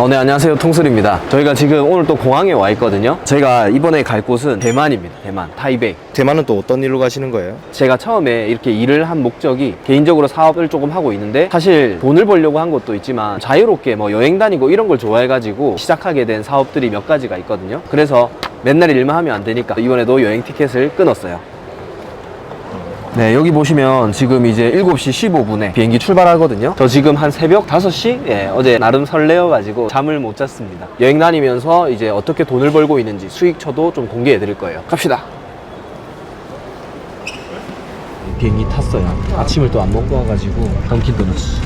네, 안녕하세요. 통술입니다. 저희가 지금 오늘 또 공항에 와 있거든요. 저희가 이번에 갈 곳은 대만입니다. 대만, 타이베이. 대만은 또 어떤 일로 가시는 거예요? 제가 처음에 이렇게 일을 한 목적이 개인적으로 사업을 조금 하고 있는데, 사실 돈을 벌려고 한 것도 있지만 자유롭게 뭐 여행 다니고 이런 걸 좋아해가지고 시작하게 된 사업들이 몇 가지가 있거든요. 그래서 맨날 일만 하면 안 되니까 이번에도 여행 티켓을 끊었어요. 네, 여기 보시면 지금 이제 7시 15분에 비행기 출발하거든요. 저 지금 한 새벽 5시? 예, 어제 나름 설레어가지고 잠을 못 잤습니다. 여행 다니면서 이제 어떻게 돈을 벌고 있는지 수익처도 좀 공개해 드릴 거예요. 갑시다. 비행기 탔어요. 아침을 또 안 먹고 와가지고 던킨 도너츠.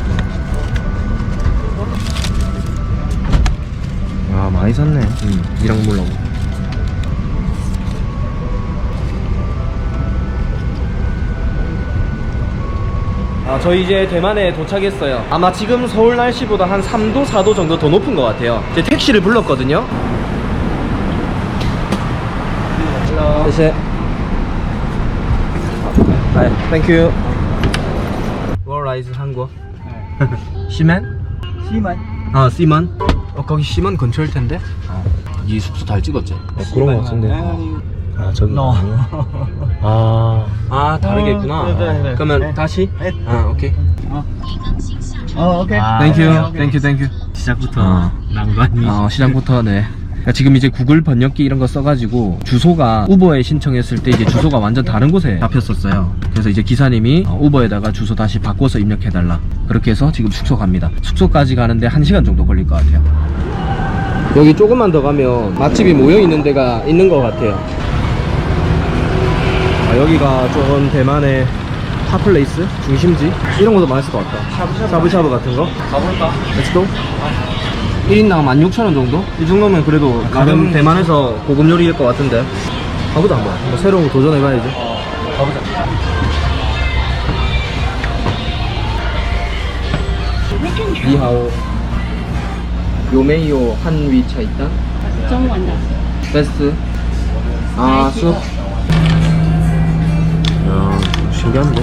아, 많이 샀네. 이랑 물렁. 저희 이제 대만에 도착했어요. 아마 지금 서울 날씨보다 한 3도, 4도 정도 더 높은 것 같아요. 이제 택시를 불렀거든요. 네. 땡큐. Where is 한국? 시멘? 시만. 아, 시먼? 거기 시먼 근처일 텐데? 이 숙소 잘 찍었지? 그런 거 같은데. 아, 저기. No. 아, 다르게 했구나. 네. 그러면 다시? 오케이. 오케이. 땡큐. 시작부터 난관이. 시작부터, 네. 그러니까 지금 이제 구글 번역기 이런 거 써가지고 주소가 우버에 신청했을 때 이제 주소가 완전 다른 곳에 잡혔었어요. 그래서 이제 기사님이 우버에다가 주소 다시 바꿔서 입력해달라. 그렇게 해서 지금 숙소 갑니다. 숙소까지 가는데 1시간 정도 걸릴 것 같아요. 여기 조금만 더 가면 맛집이 모여있는 데가 있는 것 같아요. 여기가 조금 대만의 핫플레이스? 중심지? 이런 것도 맛있을 것 같다. 샤브샤브 같은 거? 가볼까? 렛츠고. 1인당 16,000원 정도? 이 정도면 그래도 나름 대만에서 고급 요리일 것 같은데. 가보자 한번. 뭐 새로운 거 도전해봐야지. 가보자. 니하오. 요메이오 한위 차이탄? 中文的。 베스트. 쑥. 야, 신기한데?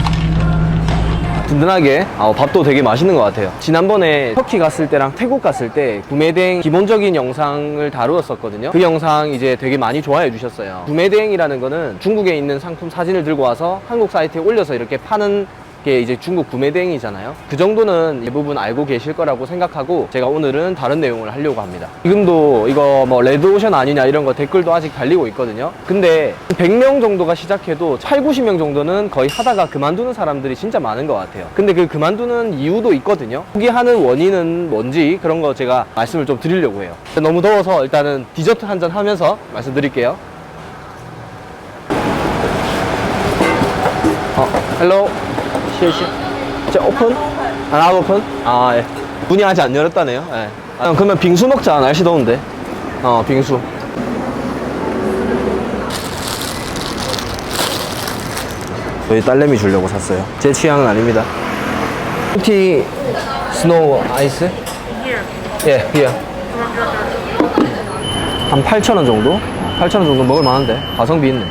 든든하게 밥도 되게 맛있는 것 같아요. 지난번에 터키 갔을 때랑 태국 갔을 때 구매대행 기본적인 영상을 다루었었거든요. 그 영상 이제 되게 많이 좋아해 주셨어요. 구매대행이라는 거는 중국에 있는 상품 사진을 들고 와서 한국 사이트에 올려서 이렇게 파는 게 이제 중국 구매대행이잖아요. 그 정도는 대부분 알고 계실 거라고 생각하고 제가 오늘은 다른 내용을 하려고 합니다. 지금도 이거 뭐 레드오션 아니냐 이런 거 댓글도 아직 달리고 있거든요. 근데 100명 정도가 시작해도 8, 90명 정도는 거의 하다가 그만두는 사람들이 진짜 많은 것 같아요. 근데 그 그만두는 이유도 있거든요. 포기하는 원인은 뭔지 그런 거 제가 말씀을 좀 드리려고 해요. 너무 더워서 일단은 디저트 한잔 하면서 말씀드릴게요. 헬로. 시에시. 자, 오픈? 안 오픈? 예. 문이 아직 안 열었다네요. 예. 그러면 빙수 먹자. 날씨 더운데. 빙수. 저희 딸내미 주려고 샀어요. 제 취향은 아닙니다. 티 스노우 아이스? 예, here. 한 8,000원 정도? 8,000원 정도 먹을 만한데. 가성비 있네.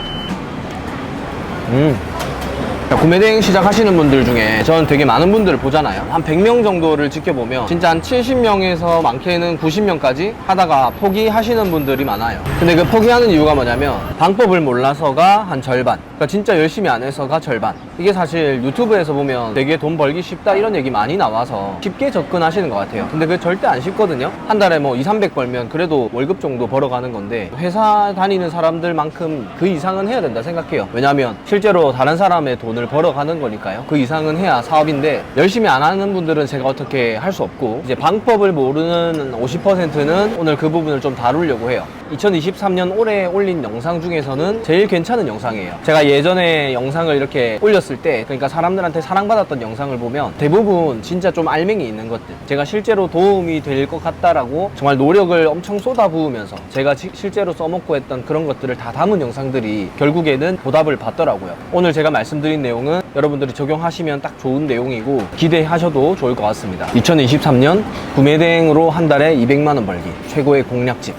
구매대행 시작하시는 분들 중에 저는 되게 많은 분들을 보잖아요. 한 100명 정도를 지켜보면 진짜 한 70명에서 많게는 90명까지 하다가 포기하시는 분들이 많아요. 근데 그 포기하는 이유가 뭐냐면 방법을 몰라서가 한 절반, 그러니까 진짜 열심히 안 해서가 절반. 이게 사실 유튜브에서 보면 되게 돈 벌기 쉽다 이런 얘기 많이 나와서 쉽게 접근하시는 것 같아요. 근데 그게 절대 안 쉽거든요. 한 달에 뭐 2, 300 벌면 그래도 월급 정도 벌어가는 건데 회사 다니는 사람들만큼 그 이상은 해야 된다 생각해요. 왜냐하면 실제로 다른 사람의 돈을 벌어가는 거니까요. 그 이상은 해야 사업인데 열심히 안 하는 분들은 제가 어떻게 할 수 없고, 이제 방법을 모르는 50%는 오늘 그 부분을 좀 다루려고 해요. 2023년 올해 올린 영상 중에서는 제일 괜찮은 영상이에요. 제가 예전에 영상을 이렇게 올렸을 때, 그러니까 사람들한테 사랑받았던 영상을 보면 대부분 진짜 좀 알맹이 있는 것들, 제가 실제로 도움이 될 것 같다라고 정말 노력을 엄청 쏟아부으면서 제가 실제로 써먹고 했던 그런 것들을 다 담은 영상들이 결국에는 보답을 받더라고요. 오늘 제가 말씀드린 내용은 여러분들이 적용하시면 딱 좋은 내용이고 기대하셔도 좋을 것 같습니다. 2023년 구매대행으로 한 달에 200만원 벌기 최고의 공략집.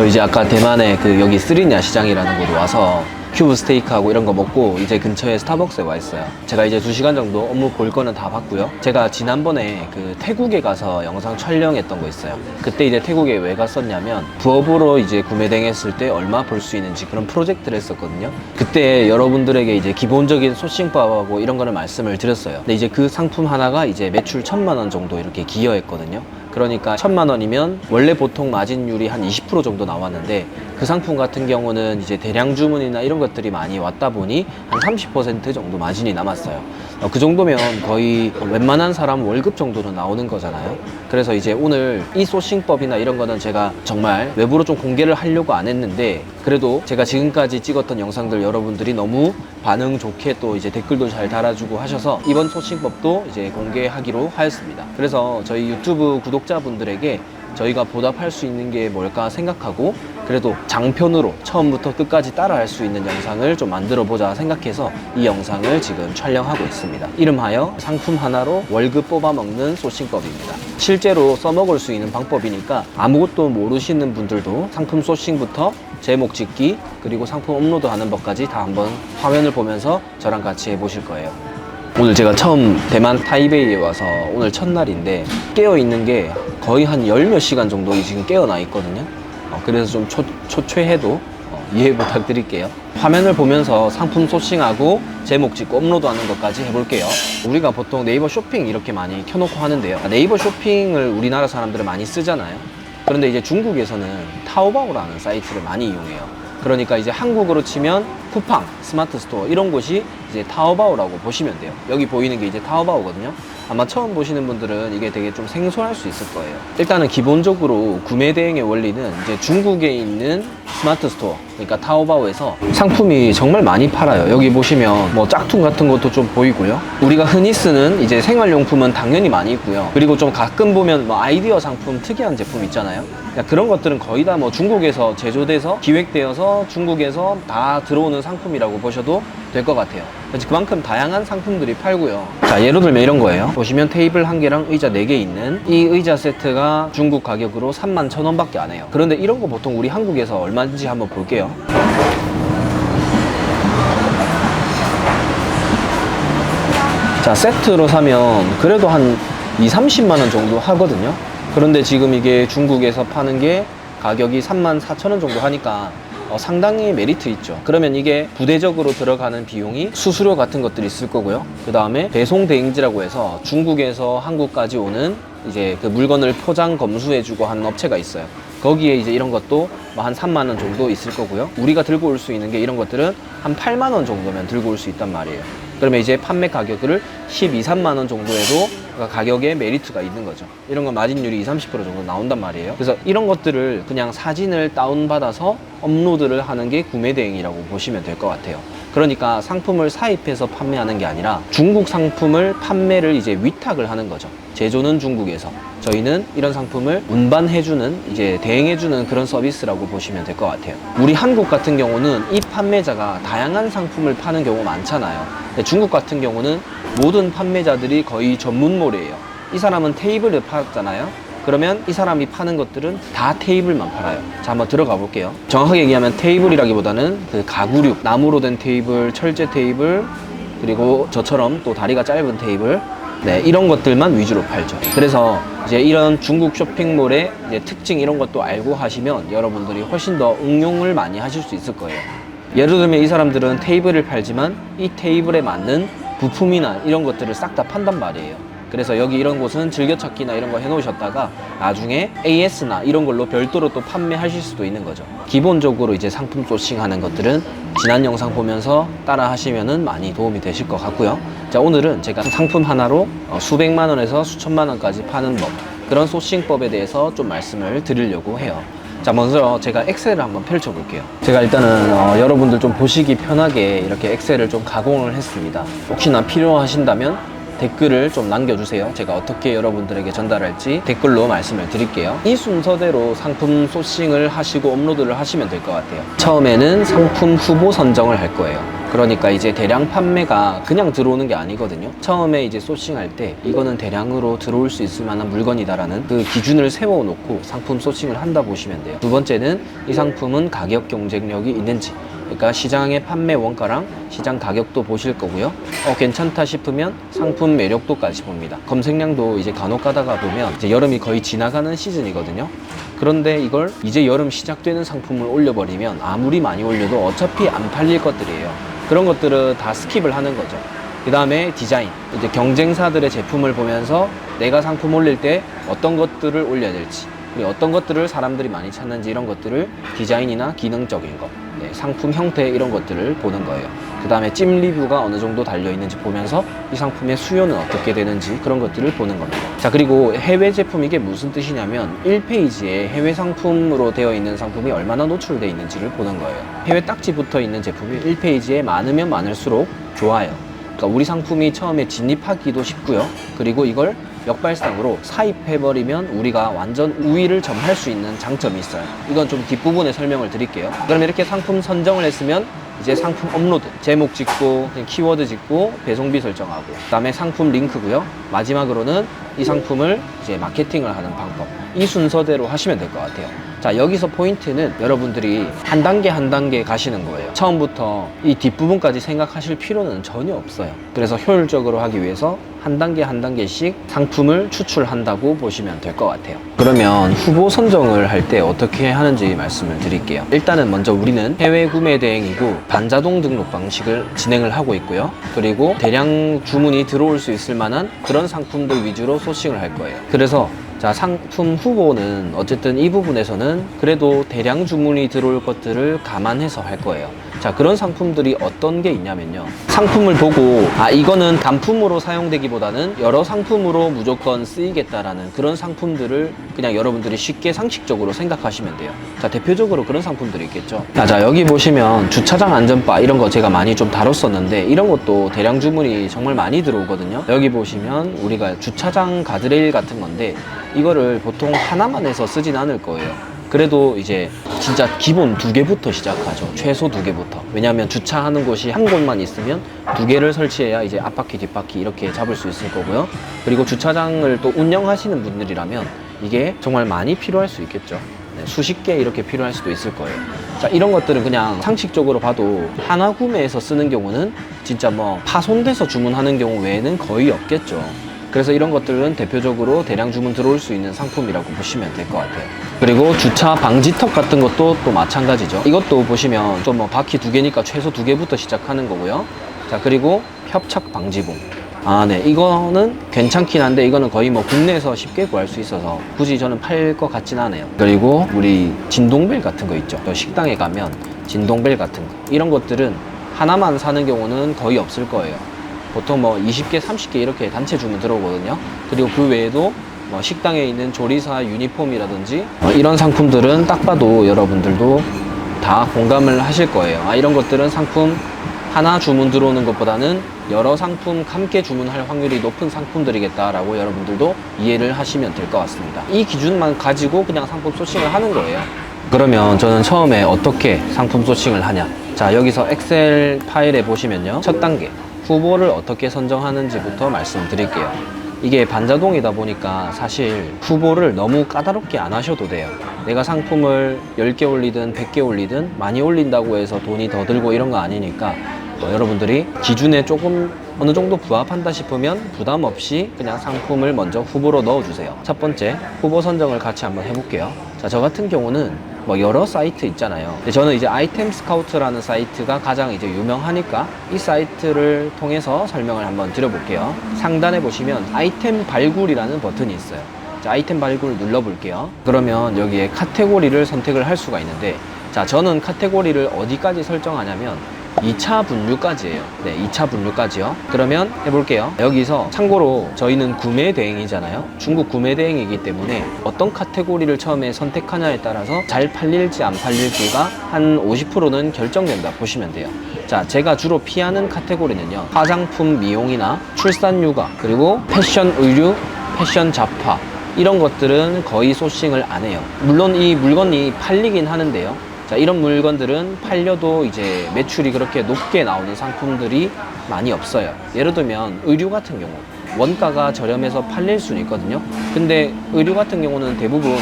저 이제 아까 대만의 그 여기 스리냐 시장이라는 곳에 와서 큐브 스테이크하고 이런 거 먹고 이제 근처에 스타벅스에 와 있어요. 제가 이제 2시간 정도 업무 볼 거는 다 봤고요. 제가 지난번에 그 태국에 가서 영상 촬영했던 거 있어요. 그때 이제 태국에 왜 갔었냐면 부업으로 이제 구매댕했을 때 얼마 벌 수 있는지 그런 프로젝트를 했었거든요. 그때 여러분들에게 이제 기본적인 소싱법하고 이런 거를 말씀을 드렸어요. 근데 이제 그 상품 하나가 이제 매출 1,000만 원 정도 이렇게 기여했거든요. 그러니까 1,000만 원이면 원래 보통 마진율이 한 20% 정도 나왔는데 그 상품 같은 경우는 이제 대량 주문이나 이런 것들이 많이 왔다 보니 한 30% 정도 마진이 남았어요. 그 정도면 거의 웬만한 사람 월급 정도는 나오는 거잖아요. 그래서 이제 오늘 이 소싱법이나 이런 거는 제가 정말 외부로 좀 공개를 하려고 안 했는데 그래도 제가 지금까지 찍었던 영상들 여러분들이 너무 반응 좋게 또 이제 댓글도 잘 달아주고 하셔서 이번 소싱법도 이제 공개하기로 하였습니다. 그래서 저희 유튜브 구독자분들에게 저희가 보답할 수 있는 게 뭘까 생각하고 그래도 장편으로 처음부터 끝까지 따라 할 수 있는 영상을 좀 만들어 보자 생각해서 이 영상을 지금 촬영하고 있습니다. 이름하여 상품 하나로 월급 뽑아 먹는 소싱법입니다. 실제로 써먹을 수 있는 방법이니까 아무것도 모르시는 분들도 상품 소싱부터 제목 짓기 그리고 상품 업로드 하는 법까지 다 한번 화면을 보면서 저랑 같이 해보실 거예요. 오늘 제가 처음 대만 타이베이에 와서 오늘 첫날인데 깨어있는 게 거의 한 10몇 시간 정도 지금 깨어나 있거든요. 그래서 좀 초췌해도 이해 부탁드릴게요. 화면을 보면서 상품 소싱하고 제목 짓고 업로드하는 것까지 해볼게요. 우리가 보통 네이버 쇼핑 이렇게 많이 켜놓고 하는데요. 네이버 쇼핑을 우리나라 사람들은 많이 쓰잖아요. 그런데 이제 중국에서는 타오바오라는 사이트를 많이 이용해요. 그러니까 이제 한국으로 치면 쿠팡, 스마트 스토어 이런 곳이 이제 타오바오라고 보시면 돼요. 여기 보이는 게 이제 타오바오거든요. 아마 처음 보시는 분들은 이게 되게 좀 생소할 수 있을 거예요. 일단은 기본적으로 구매 대행의 원리는 이제 중국에 있는 스마트 스토어, 그러니까 타오바오에서 상품이 정말 많이 팔아요. 여기 보시면 뭐 짝퉁 같은 것도 좀 보이고요. 우리가 흔히 쓰는 이제 생활용품은 당연히 많이 있고요. 그리고 좀 가끔 보면 뭐 아이디어 상품 특이한 제품 있잖아요. 그런 것들은 거의 다 뭐 중국에서 제조돼서 기획되어서 중국에서 다 들어오는 상품이라고 보셔도 될 것 같아요. 그래서 그만큼 다양한 상품들이 팔고요. 자, 예를 들면 이런 거예요. 보시면 테이블 1개랑 의자 4개 있는 이 의자 세트가 중국 가격으로 31,000원 밖에 안 해요. 그런데 이런 거 보통 우리 한국에서 얼마인지 한번 볼게요. 자, 세트로 사면 그래도 한 20-30만 원 정도 하거든요. 그런데 지금 이게 중국에서 파는 게 가격이 34,000원 정도 하니까 상당히 메리트 있죠. 그러면 이게 부대적으로 들어가는 비용이 수수료 같은 것들이 있을 거고요. 그 다음에 배송 대행지라고 해서 중국에서 한국까지 오는 이제 그 물건을 포장 검수해주고 하는 업체가 있어요. 거기에 이제 이런 것도 뭐 한 3만 원 정도 있을 거고요. 우리가 들고 올 수 있는 게 이런 것들은 한 8만 원 정도면 들고 올 수 있단 말이에요. 그러면 이제 판매 가격을 12-13만 원 정도 해도 가격에 메리트가 있는 거죠. 이런 건 마진율이 20-30% 정도 나온단 말이에요. 그래서 이런 것들을 그냥 사진을 다운받아서 업로드를 하는 게 구매 대행이라고 보시면 될 것 같아요. 그러니까 상품을 사입해서 판매하는 게 아니라 중국 상품을 판매를 이제 위탁을 하는 거죠. 제조는 중국에서 저희는 이런 상품을 운반해주는 이제 대행해주는 그런 서비스라고 보시면 될 것 같아요. 우리 한국 같은 경우는 이 판매자가 다양한 상품을 파는 경우가 많잖아요. 근데 중국 같은 경우는 모든 판매자들이 거의 전문몰이에요. 이 사람은 테이블을 팔았잖아요. 그러면 이 사람이 파는 것들은 다 테이블만 팔아요. 자, 한번 들어가 볼게요. 정확하게 얘기하면 테이블이라기보다는 그 가구류, 나무로 된 테이블, 철제 테이블, 그리고 저처럼 또 다리가 짧은 테이블, 네, 이런 것들만 위주로 팔죠. 그래서 이제 이런 중국 쇼핑몰의 이제 특징 이런 것도 알고 하시면 여러분들이 훨씬 더 응용을 많이 하실 수 있을 거예요. 예를 들면 이 사람들은 테이블을 팔지만 이 테이블에 맞는 부품이나 이런 것들을 싹 다 판단 말이에요. 그래서 여기 이런 곳은 즐겨찾기나 이런 거 해놓으셨다가 나중에 AS나 이런 걸로 별도로 또 판매하실 수도 있는 거죠. 기본적으로 이제 상품 소싱하는 것들은 지난 영상 보면서 따라 하시면은 많이 도움이 되실 것 같고요. 자, 오늘은 제가 상품 하나로 수백만 원에서 수천만 원까지 파는 법, 그런 소싱법에 대해서 좀 말씀을 드리려고 해요. 자, 먼저 제가 엑셀을 한번 펼쳐 볼게요. 제가 일단은 여러분들 좀 보시기 편하게 이렇게 엑셀을 좀 가공을 했습니다. 혹시나 필요하신다면 댓글을 좀 남겨주세요. 제가 어떻게 여러분들에게 전달할지 댓글로 말씀을 드릴게요. 이 순서대로 상품 소싱을 하시고 업로드를 하시면 될 것 같아요. 처음에는 상품 후보 선정을 할 거예요. 그러니까 이제 대량 판매가 그냥 들어오는 게 아니거든요. 처음에 이제 소싱할 때 이거는 대량으로 들어올 수 있을 만한 물건이다라는 그 기준을 세워놓고 상품 소싱을 한다 보시면 돼요. 두 번째는 이 상품은 가격 경쟁력이 있는지, 그러니까 시장의 판매 원가랑 시장 가격도 보실 거고요. 괜찮다 싶으면 상품 매력도까지 봅니다. 검색량도 이제 간혹 가다가 보면 이제 여름이 거의 지나가는 시즌이거든요. 그런데 이걸 이제 여름 시작되는 상품을 올려버리면 아무리 많이 올려도 어차피 안 팔릴 것들이에요. 그런 것들은 다 스킵을 하는 거죠. 그 다음에 디자인, 이제 경쟁사들의 제품을 보면서 내가 상품 올릴 때 어떤 것들을 올려야 될지, 그리고 어떤 것들을 사람들이 많이 찾는지, 이런 것들을 디자인이나 기능적인 것, 상품 형태, 이런 것들을 보는 거예요. 그 다음에 찜 리뷰가 어느 정도 달려있는지 보면서 이 상품의 수요는 어떻게 되는지, 그런 것들을 보는 겁니다. 자, 그리고 해외 제품, 이게 무슨 뜻이냐면 1페이지에 해외 상품으로 되어 있는 상품이 얼마나 노출되어 있는지를 보는 거예요. 해외 딱지 붙어 있는 제품이 1페이지에 많으면 많을수록 좋아요. 그러니까 우리 상품이 처음에 진입하기도 쉽고요. 그리고 이걸 역발상으로 사입해버리면 우리가 완전 우위를 점할 수 있는 장점이 있어요. 이건 좀 뒷부분에 설명을 드릴게요. 그럼 이렇게 상품 선정을 했으면 이제 상품 업로드, 제목 짓고 키워드 짓고 배송비 설정하고, 그 다음에 상품 링크고요. 마지막으로는 이 상품을 이제 마케팅을 하는 방법, 이 순서대로 하시면 될 것 같아요. 자, 여기서 포인트는 여러분들이 한 단계 한 단계 가시는 거예요. 처음부터 이 뒷부분까지 생각하실 필요는 전혀 없어요. 그래서 효율적으로 하기 위해서 한 단계 한 단계씩 상품을 추출한다고 보시면 될 것 같아요. 그러면 후보 선정을 할 때 어떻게 하는지 말씀을 드릴게요. 일단은 먼저 우리는 해외 구매 대행이고 반자동 등록 방식을 진행을 하고 있고요. 그리고 대량 주문이 들어올 수 있을 만한 그런 상품들 위주로 소싱을 할 거예요. 그래서 자, 상품 후보는 어쨌든 이 부분에서는 그래도 대량 주문이 들어올 것들을 감안해서 할 거예요. 자, 그런 상품들이 어떤 게 있냐면요. 상품을 보고 이거는 단품으로 사용되기보다는 여러 상품으로 무조건 쓰이겠다라는 그런 상품들을 그냥 여러분들이 쉽게 상식적으로 생각하시면 돼요. 자, 대표적으로 그런 상품들이 있겠죠. 자, 여기 보시면 주차장 안전바, 이런 거 제가 많이 좀 다뤘었는데 이런 것도 대량 주문이 정말 많이 들어오거든요. 여기 보시면 우리가 주차장 가드레일 같은 건데 이거를 보통 하나만 해서 쓰진 않을 거예요. 그래도 이제 진짜 기본 2개부터 시작하죠. 최소 2개부터. 왜냐하면 주차하는 곳이 한 곳만 있으면 2개를 설치해야 이제 앞바퀴 뒷바퀴 이렇게 잡을 수 있을 거고요. 그리고 주차장을 또 운영하시는 분들이라면 이게 정말 많이 필요할 수 있겠죠. 수십 개 이렇게 필요할 수도 있을 거예요. 자, 이런 것들은 그냥 상식적으로 봐도 하나 구매해서 쓰는 경우는 진짜 뭐 파손돼서 주문하는 경우 외에는 거의 없겠죠. 그래서 이런 것들은 대표적으로 대량 주문 들어올 수 있는 상품이라고 보시면 될 것 같아요. 그리고 주차 방지턱 같은 것도 또 마찬가지죠. 이것도 보시면 좀 뭐 바퀴 2개니까 최소 2개부터 시작하는 거고요. 자, 그리고 협착 방지봉. 네, 이거는 괜찮긴 한데 이거는 거의 뭐 국내에서 쉽게 구할 수 있어서 굳이 저는 팔 것 같진 않아요. 그리고 우리 진동벨 같은 거 있죠. 식당에 가면 진동벨 같은 거, 이런 것들은 하나만 사는 경우는 거의 없을 거예요. 보통 뭐 20개, 30개 이렇게 단체 주문 들어오거든요. 그리고 그 외에도 뭐 식당에 있는 조리사 유니폼이라든지 이런 상품들은 딱 봐도 여러분들도 다 공감을 하실 거예요. 이런 것들은 상품 하나 주문 들어오는 것보다는 여러 상품 함께 주문할 확률이 높은 상품들이겠다라고 여러분들도 이해를 하시면 될 것 같습니다. 이 기준만 가지고 그냥 상품 소싱을 하는 거예요. 그러면 저는 처음에 어떻게 상품 소싱을 하냐. 자, 여기서 엑셀 파일에 보시면요. 첫 단계, 후보를 어떻게 선정하는지부터 말씀드릴게요. 이게 반자동이다 보니까 사실 후보를 너무 까다롭게 안 하셔도 돼요. 내가 상품을 10개 올리든 100개 올리든 많이 올린다고 해서 돈이 더 들고 이런 거 아니니까 여러분들이 기준에 조금 어느 정도 부합한다 싶으면 부담 없이 그냥 상품을 먼저 후보로 넣어주세요. 첫 번째, 후보 선정을 같이 한번 해볼게요. 자, 저 같은 경우는 뭐 여러 사이트 있잖아요. 근데 저는 이제 아이템 스카우트라는 사이트가 가장 이제 유명하니까 이 사이트를 통해서 설명을 한번 드려볼게요. 상단에 보시면 아이템 발굴이라는 버튼이 있어요. 자, 아이템 발굴 눌러볼게요. 그러면 여기에 카테고리를 선택을 할 수가 있는데, 자, 저는 카테고리를 어디까지 설정하냐면 2차 분류까지예요. 네, 2차 분류까지요. 그러면 해볼게요. 여기서 참고로 저희는 구매 대행이잖아요. 중국 구매 대행이기 때문에 어떤 카테고리를 처음에 선택하냐에 따라서 잘 팔릴지 안 팔릴지가 한 50%는 결정된다 보시면 돼요. 자, 제가 주로 피하는 카테고리는요, 화장품 미용이나 출산 육아, 그리고 패션 의류, 패션 잡화, 이런 것들은 거의 소싱을 안 해요. 물론 이 물건이 팔리긴 하는데요, 자, 이런 물건들은 팔려도 이제 매출이 그렇게 높게 나오는 상품들이 많이 없어요. 예를 들면 의류 같은 경우 원가가 저렴해서 팔릴 수는 있거든요. 근데 의류 같은 경우는 대부분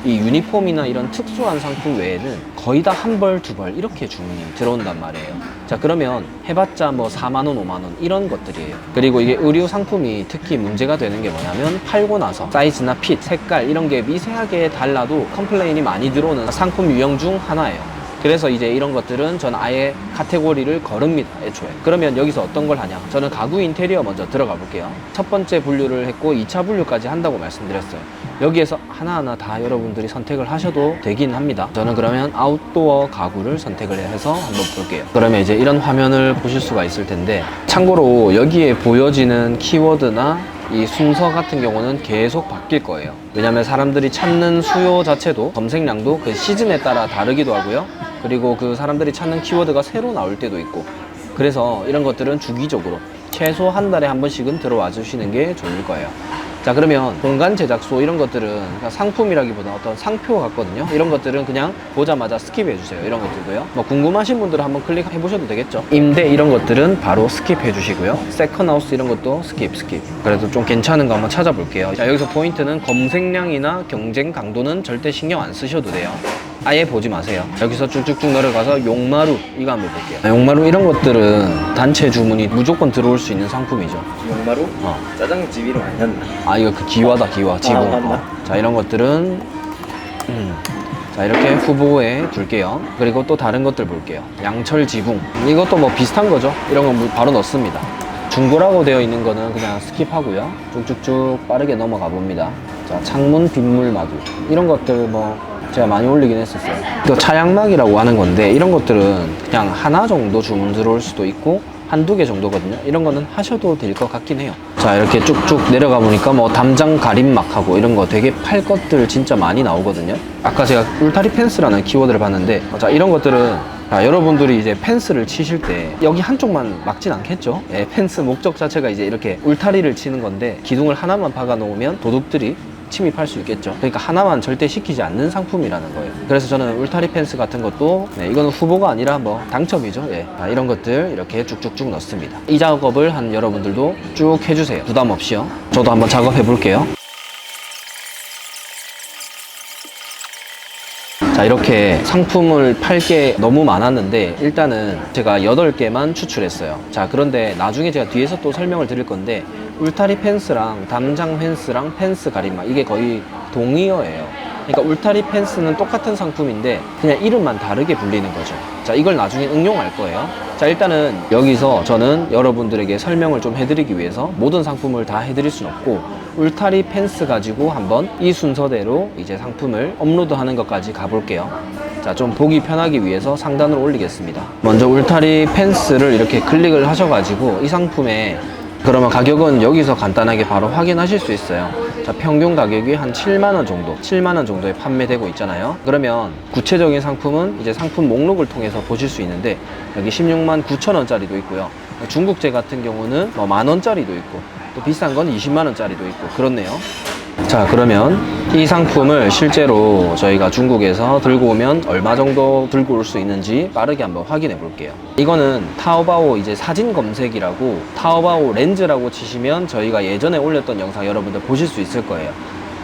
이 유니폼이나 이런 특수한 상품 외에는 거의 다 한 벌, 두 벌 이렇게 주문이 들어온단 말이에요. 자, 그러면 해봤자 뭐 4만 원, 5만 원 이런 것들이에요. 그리고 이게 의류 상품이 특히 문제가 되는 게 뭐냐면 팔고 나서 사이즈나 핏, 색깔 이런 게 미세하게 달라도 컴플레인이 많이 들어오는 상품 유형 중 하나예요. 그래서 이제 이런 것들은 저는 아예 카테고리를 거릅니다, 애초에. 그러면 여기서 어떤 걸 하냐? 저는 가구 인테리어 먼저 들어가 볼게요. 첫 번째 분류를 했고 2차 분류까지 한다고 말씀드렸어요. 여기에서 하나하나 다 여러분들이 선택을 하셔도 되긴 합니다. 저는 그러면 아웃도어 가구를 선택을 해서 한번 볼게요. 그러면 이제 이런 화면을 보실 수가 있을 텐데, 참고로 여기에 보여지는 키워드나 이 순서 같은 경우는 계속 바뀔 거예요. 왜냐면 사람들이 찾는 수요 자체도, 검색량도 그 시즌에 따라 다르기도 하고요. 그리고 그 사람들이 찾는 키워드가 새로 나올 때도 있고, 그래서 이런 것들은 주기적으로 최소 한 달에 한 번씩은 들어와 주시는 게 좋을 거예요. 자, 그러면 공간 제작소 이런 것들은 그냥 상품이라기보다 어떤 상표 같거든요. 이런 것들은 그냥 보자마자 스킵해 주세요. 이런 것들도요. 뭐 궁금하신 분들은 한번 클릭해 보셔도 되겠죠. 임대 이런 것들은 바로 스킵해 주시고요. 세컨하우스 이런 것도 스킵. 그래도 좀 괜찮은 거 한번 찾아볼게요. 자, 여기서 포인트는 검색량이나 경쟁 강도는 절대 신경 안 쓰셔도 돼요. 아예 보지 마세요. 여기서 쭉쭉쭉 내려가서 용마루 이거 한번 볼게요. 용마루 이런 것들은 단체 주문이 무조건 들어올 수 있는 상품이죠. 용마루? 짜장집 이름 아니었나? 아, 이거 그 기와다, 기와. 지붕. 맞나? 자, 이런 것들은 자, 이렇게 후보에 둘게요. 그리고 또 다른 것들 볼게요. 양철 지붕. 이것도 뭐 비슷한 거죠. 이런 건 바로 넣습니다. 중고라고 되어 있는 거는 그냥 스킵하고요. 쭉쭉쭉 빠르게 넘어가 봅니다. 자, 창문 빗물 마두. 이런 것들 뭐 제가 많이 올리긴 했었어요. 이거 차양막이라고 하는 건데, 이런 것들은 그냥 하나 정도 주문 들어올 수도 있고 한두 개 정도거든요. 이런 거는 하셔도 될 것 같긴 해요. 자, 이렇게 쭉쭉 내려가 보니까 뭐 담장 가림막하고 이런 거 되게 팔 것들 진짜 많이 나오거든요. 아까 제가 울타리 펜스라는 키워드를 봤는데, 자, 이런 것들은 여러분들이 이제 펜스를 치실 때 여기 한쪽만 막진 않겠죠. 예, 펜스 목적 자체가 이제 이렇게 울타리를 치는 건데, 기둥을 하나만 박아 놓으면 도둑들이 침입할 수 있겠죠. 그러니까 하나만 절대 시키지 않는 상품이라는 거예요. 그래서 저는 울타리 펜스 같은 것도, 네, 이거는 후보가 아니라 뭐 당첨이죠. 예. 이런 것들 이렇게 쭉쭉쭉 넣습니다. 이 작업을 한 여러분들도 쭉 해주세요. 부담 없이요. 저도 한번 작업해 볼게요. 자, 이렇게 상품을 팔 게 너무 많았는데 일단은 제가 8개만 추출했어요. 자, 그런데 나중에 제가 뒤에서 또 설명을 드릴 건데, 울타리 펜스랑 담장 펜스랑 펜스 가림막 이게 거의 동의어예요. 그러니까 울타리 펜스는 똑같은 상품인데 그냥 이름만 다르게 불리는 거죠. 자, 이걸 나중에 응용할 거예요. 자, 일단은 여기서 저는 여러분들에게 설명을 좀 해드리기 위해서 모든 상품을 다 해드릴 순 없고, 울타리 펜스 가지고 한번 이 순서대로 이제 상품을 업로드하는 것까지 가볼게요. 자, 좀 보기 편하기 위해서 상단으로 올리겠습니다. 먼저 울타리 펜스를 이렇게 클릭을 하셔가지고 이 상품에, 그러면 가격은 여기서 간단하게 바로 확인하실 수 있어요. 자, 평균 가격이 한 7만원 정도, 7만원 정도에 판매되고 있잖아요. 그러면 구체적인 상품은 이제 상품 목록을 통해서 보실 수 있는데, 여기 16만 9천원짜리도 있고요. 중국제 같은 경우는 뭐 만원짜리도 있고, 또 비싼 건 20만원짜리도 있고, 그렇네요. 자, 그러면 이 상품을 실제로 저희가 중국에서 들고 오면 얼마 정도 들고 올 수 있는지 빠르게 한번 확인해 볼게요. 이거는 타오바오 이제 사진 검색이라고, 타오바오 렌즈라고 치시면 저희가 예전에 올렸던 영상 여러분들 보실 수 있을 거예요.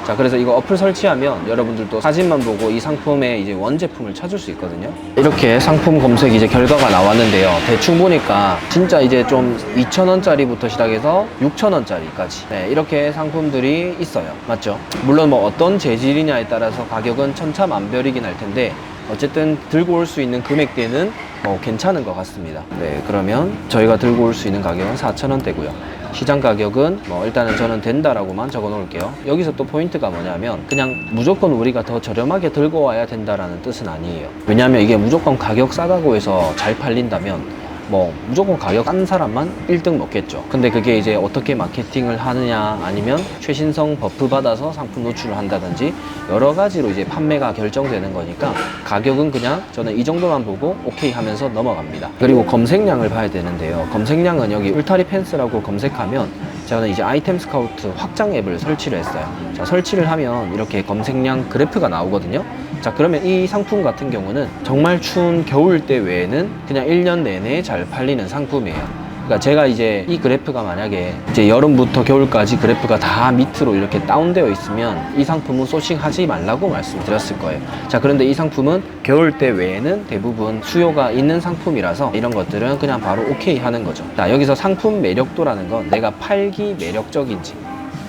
자, 그래서 이거 어플 설치하면 여러분들도 사진만 보고 이 상품의 이제 원제품을 찾을 수 있거든요. 이렇게 상품 검색 이제 결과가 나왔는데요. 대충 보니까 진짜 이제 좀 2,000원짜리부터 시작해서 6,000원짜리까지, 네, 이렇게 상품들이 있어요. 맞죠? 물론 뭐 어떤 재질이냐에 따라서 가격은 천차만별이긴 할 텐데, 어쨌든 들고 올 수 있는 금액대는 괜찮은 것 같습니다. 네, 그러면 저희가 들고 올 수 있는 가격은 4,000원대고요. 시장 가격은 일단은 저는 된다라고만 적어 놓을게요. 여기서 또 포인트가 뭐냐면, 그냥 무조건 우리가 더 저렴하게 들고 와야 된다라는 뜻은 아니에요. 왜냐하면 이게 무조건 가격 싸다고 해서 잘 팔린다면 뭐 무조건 가격 싼 사람만 1등 먹겠죠. 근데 그게 이제 어떻게 마케팅을 하느냐, 아니면 최신성 버프 받아서 상품 노출을 한다든지 여러 가지로 이제 판매가 결정되는 거니까 가격은 그냥 저는 이 정도만 보고 오케이 하면서 넘어갑니다. 그리고 검색량을 봐야 되는데요. 검색량은 여기 울타리 펜스라고 검색하면 저는 이제 아이템 스카우트 확장 앱을 설치를 했어요. 자, 설치를 하면 이렇게 검색량 그래프가 나오거든요. 자, 그러면 이 상품 같은 경우는 정말 추운 겨울때 외에는 그냥 1년 내내 잘 팔리는 상품이에요. 그러니까 제가 이제 이 그래프가 만약에 이제 여름부터 겨울까지 그래프가 다 밑으로 이렇게 다운되어 있으면 이 상품은 소싱하지 말라고 말씀드렸을 거예요. 자, 그런데 이 상품은 겨울때 외에는 대부분 수요가 있는 상품이라서 이런 것들은 그냥 바로 오케이 하는 거죠. 자, 여기서 상품 매력도라는 건 내가 팔기 매력적인지,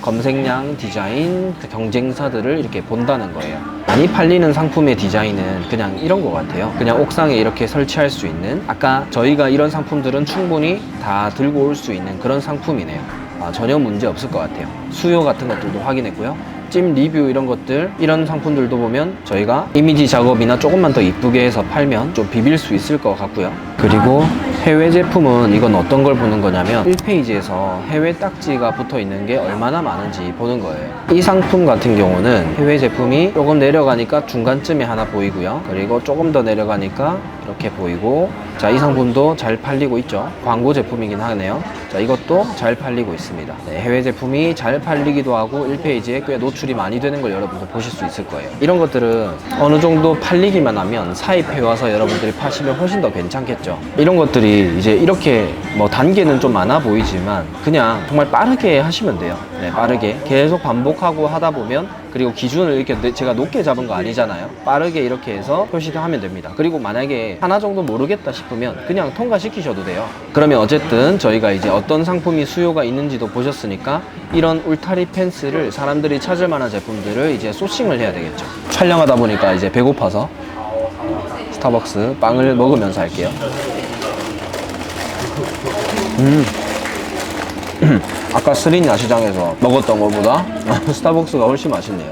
검색량, 디자인, 그 경쟁사들을 이렇게 본다는 거예요. 많이 팔리는 상품의 디자인은 그냥 이런 것 같아요. 그냥 옥상에 이렇게 설치할 수 있는, 아까 저희가 이런 상품들은 충분히 다 들고 올 수 있는 그런 상품이네요. 전혀 문제 없을 것 같아요. 수요 같은 것들도 확인했고요. 찜 리뷰 이런 것들, 이런 상품들도 보면 저희가 이미지 작업이나 조금만 더 이쁘게 해서 팔면 좀 비빌 수 있을 것 같고요. 그리고 해외 제품은 이건 어떤 걸 보는 거냐면 1페이지에서 해외 딱지가 붙어 있는 게 얼마나 많은지 보는 거예요. 이 상품 같은 경우는 해외 제품이 조금 내려가니까 중간쯤에 하나 보이고요. 그리고 조금 더 내려가니까 이렇게 보이고, 자, 이 상품도 잘 팔리고 있죠. 광고 제품이긴 하네요. 자, 이것도 잘 팔리고 있습니다. 네, 해외 제품이 잘 팔리기도 하고 1페이지에 꽤 노출이 많이 되는 걸 여러분들 보실 수 있을 거예요. 이런 것들은 어느 정도 팔리기만 하면 사입해 와서 여러분들이 파시면 훨씬 더 괜찮겠죠. 이런 것들이 이제 이렇게 뭐 단계는 좀 많아 보이지만 그냥 정말 빠르게 하시면 돼요. 네, 빠르게 계속 반복하고 하다 보면, 그리고 기준을 이렇게 제가 높게 잡은 거 아니잖아요. 빠르게 이렇게 해서 표시를 하면 됩니다. 그리고 만약에 하나 정도 모르겠다 싶으면 그냥 통과시키셔도 돼요. 그러면 어쨌든 저희가 이제 어떤 상품이 수요가 있는지도 보셨으니까 이런 울타리 펜스를 사람들이 찾을 만한 제품들을 이제 소싱을 해야 되겠죠. 촬영하다 보니까 이제 배고파서 스타벅스 빵을 먹으면서 할게요. 아까 스린 야시장에서 먹었던 것보다 스타벅스가 훨씬 맛있네요.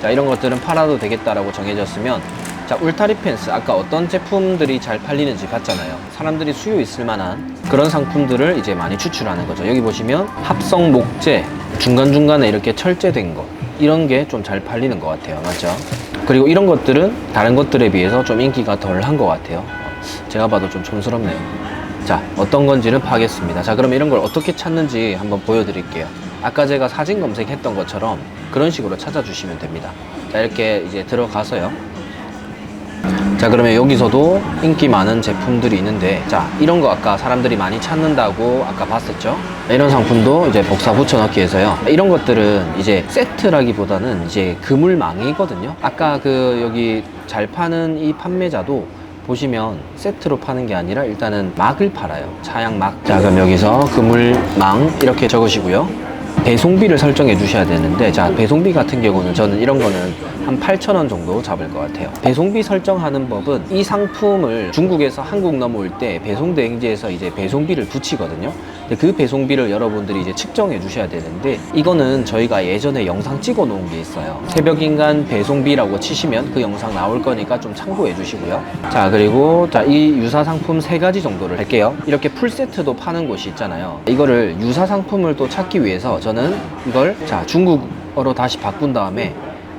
자, 이런 것들은 팔아도 되겠다라고 정해졌으면, 자, 울타리 펜스 아까 어떤 제품들이 잘 팔리는지 봤잖아요. 사람들이 수요 있을 만한 그런 상품들을 이제 많이 추출하는 거죠. 여기 보시면 합성 목재, 중간중간에 이렇게 철제된 거, 이런 게 좀 잘 팔리는 것 같아요. 맞죠? 그리고 이런 것들은 다른 것들에 비해서 좀 인기가 덜 한 것 같아요. 제가 봐도 좀 촌스럽네요. 자, 어떤 건지는 파겠습니다. 자, 그럼 이런 걸 어떻게 찾는지 한번 보여드릴게요. 아까 제가 사진 검색했던 것처럼 그런 식으로 찾아주시면 됩니다. 자, 이렇게 이제 들어가서요. 자, 그러면 여기서도 인기 많은 제품들이 있는데, 자, 이런 거 아까 사람들이 많이 찾는다고 아까 봤었죠? 이런 상품도 이제 복사 붙여넣기 해서요. 이런 것들은 이제 세트라기보다는 이제 그물망이거든요. 아까 그 여기 잘 파는 이 판매자도 보시면 세트로 파는 게 아니라 일단은 막을 팔아요. 차양 막. 자, 그럼 여기서 그물망 이렇게 적으시고요. 배송비를 설정해 주셔야 되는데, 자, 배송비 같은 경우는 저는 이런 거는 한 8,000원 정도 잡을 것 같아요. 배송비 설정하는 법은 이 상품을 중국에서 한국 넘어올 때 배송대행지에서 이제 배송비를 붙이거든요. 근데 그 배송비를 여러분들이 이제 측정해 주셔야 되는데, 이거는 저희가 예전에 영상 찍어 놓은 게 있어요. 새벽인간 배송비라고 치시면 그 영상 나올 거니까 좀 참고해 주시고요. 자, 그리고 자, 이 유사 상품 3가지 정도를 할게요. 이렇게 풀세트도 파는 곳이 있잖아요. 이거를 유사 상품을 또 찾기 위해서 저는 이걸 자, 중국어로 다시 바꾼 다음에